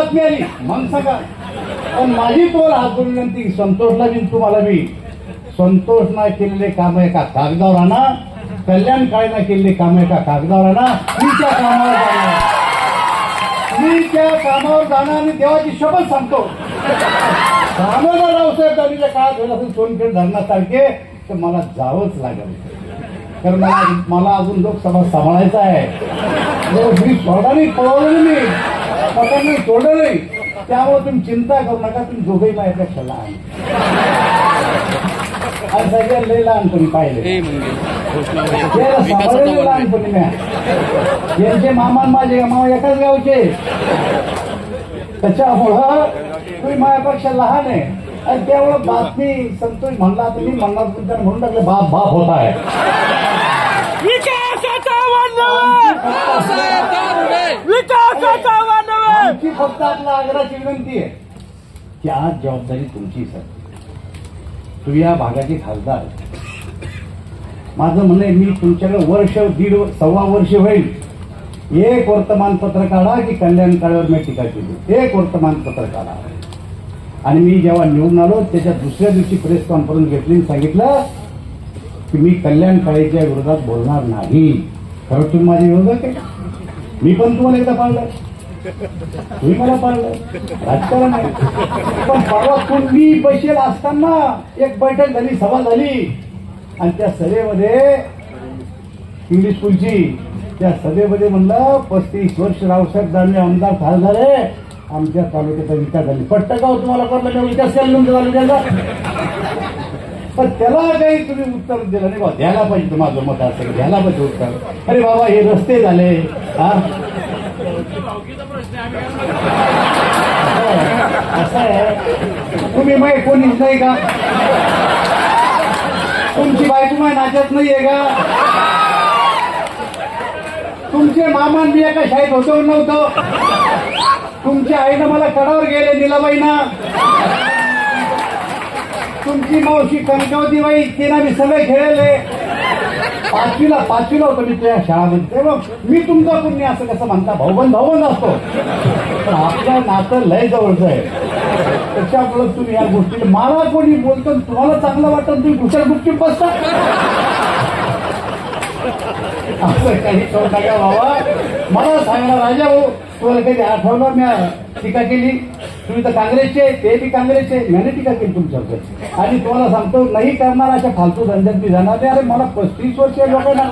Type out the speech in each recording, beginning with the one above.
बातमी आली मग सांगा. पण माझी तोल हात विनंती संतोषला बी तुम्हाला बी, संतोष नाही केलेले काम एका कागदावर आणा, कल्याण काळेनं केलेले काम एका कागदावर आणा. मी त्या कामावर जाणार आणि देवाची शपथ सांगतो. दामोदर रावसाहेब दानवेच्या काळात होईल असेल सोनखेड धरणासारखे तर मला जावंच लागेल. कारण मला अजून लोकसभा सांभाळायचा आहे. मी सोडा नाही, पळवलं मी पटांनी सोडलं नाही. त्यामुळे तुम्ही चिंता करू नका. तुम्ही दोघेही माझ्यापेक्षा लहान आणि सगळ्या लय लहानपणी पाहिले, सांभाळलेलं लहानपणी मी. यांचे मामा माझे मामा एकाच गावचे, त्याच्यामुळं तुम्ही माझ्यापेक्षा लहान आहे. आणि त्यामुळं बातमी संतोष म्हणला तुम्ही म्हणला तुमच्या म्हणून टाकले बाप बाप होत आहे. आमची फक्त आपला आग्रहाची विनंती आहे की आज जबाबदारी तुमची सर. तुम्ही या भागाचे खासदार. माझं म्हणणं आहे मी तुमच्याकडे वर्ष दीड सव्वा वर्ष होईल. एक वर्तमानपत्र काढा की कल्याण काळेवर मी टीका केली. एक वर्तमानपत्र काढा. आणि मी जेव्हा निवडून आलो त्याच्या दुसऱ्या दिवशी प्रेस कॉन्फरन्स घेतली आणि सांगितलं की मी कल्याण काळेच्या विरोधात बोलणार नाही. खरं तुम्ही माझे विरोधक आहे. मी पण तुम्हाला एकदा पाळलं, तुम्ही मला पाळलं. राजकारण आहे. पण परवा तुम्ही बसेल असताना एक बैठक झाली, सभा झाली आणि त्या सभेमध्ये इंग्लिश स्कूलची त्या सभेमध्ये म्हणलं 35 वर्ष रावसाहेब दानवे आमदार खासदार आहे, आमच्या तालुक्याचा विकास झाली. पट्ट का तुम्हाला कळलं विकास केला तुमच्या तालुक्याचा. पण त्याला काही तुम्ही उत्तर दिलं नाही. द्यायला पाहिजे. माझं मत असेल द्यायला पाहिजे उत्तर. अरे बाबा हे रस्ते झाले, असं आहे. तुम्ही माहीत कोणीच नाही का? तुमची बायको माय नाचत नाहीये का? तुमचे मामा मी एका शाळेत होतो नव्हतं? तुमच्या आईनं मला कडावर गेले निलाबाईना. तुमची मावशी कणकावती बाई तिला मी सगळे खेळले. पाचवीला होतो मी त्या शाळामध्ये. तेव्हा मी तुमचा कोणी असं कसं म्हणता भाऊबंद असतो. पण आपलं नातं लय जवळचं आहे. त्याच्यामुळे तुम्ही या गोष्टी मला कोणी बोलतो तुम्हाला चांगलं वाटतं तुम्ही दुसऱ्या गुपचूप बसता. असं काही करू नका बाबा. मला सांगा राजा भाऊ तुम्हाला कधी आठवलं मी टीका केली? तुम्ही तर काँग्रेसचे, ते बी काँग्रेसचे. मैंने टीका केली तुमच्यावर. आणि तुम्हाला सांगतो नाही करणार अशा फालतू धंद्यात मी जाणार नाही. अरे मला 35 वर्ष लोकांना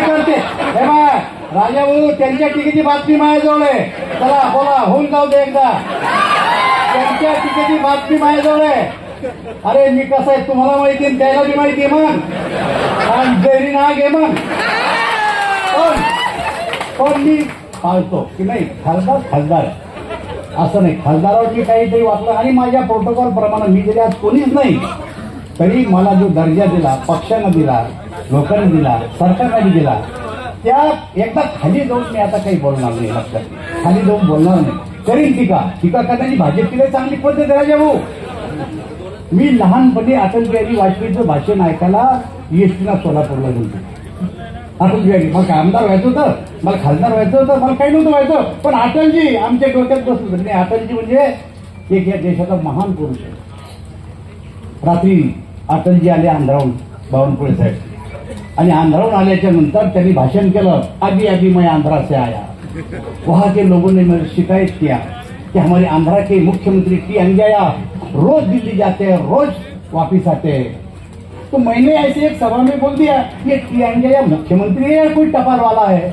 करते. हे बा राजा भाऊ त्यांच्या टिकेची बातमी माझ्याजवळ आहे. चला बोला होऊन जाऊ दे एकदा. त्यांच्या टिकेची बातमी माझ्याजवळ आहे. अरे मी कसं आहे तुम्हाला माहिती आहे, त्याला बी माहिती आहे. मग जैरी नाग आहे. मग पण मी पाळतो की नाही खासदार असं नाही. खासदारावर मी काहीतरी वाटलं आणि माझ्या प्रोटोकॉल प्रमाणे मी जरी आज कोणीच नाही तरी मला जो दर्जा दिला पक्षानं दिला, लोकांनी दिला, सरकारने दिला, त्या एकदा खाली जाऊन मी आता काही बोलणार नाही. लक्षात खाली जाऊन बोलणार नाही. करीन टीका करण्याची भाजपची काही चांगली पद्धत राजा भाऊ. मी लहानपणी अटल बिहारी वाजपेयीचं भाषण ऐकायला ESTला सोलापूरला गेलो. अटल बिहारी मला आमदार व्हायचं होतं, मला खासदार व्हायचं होतं, मला काही नव्हतं व्हायचं. पण अटलजी आमच्या डोक्यात बसलं होतं. अटलजी म्हणजे एक या देशाचा महान पुरुष आहे. रात्री अटलजी आले आंध्राहून, बावनकुळे साहेब. आणि आंध्राहून आल्याच्या नंतर त्यांनी भाषण केलं. अभी मैं आंध्रा से आया, वहां के लोगों ने मेरी शिकायत किया कि हमारे आंध्रा के मुख्यमंत्री टी अंजया रोज दिल्ली जाते हैं, रोज वापिस आते हैं. तो मैंने ऐसे एक सभा में बोल दिया ये टी अंजया मुख्यमंत्री है या कोई टपाल वाला है?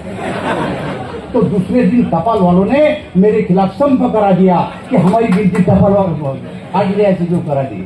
तो दूसरे दिन टपाल वालों ने मेरे खिलाफ संप करा दिया कि हमारी गिनती टपाल वालों आगे जो करा दी.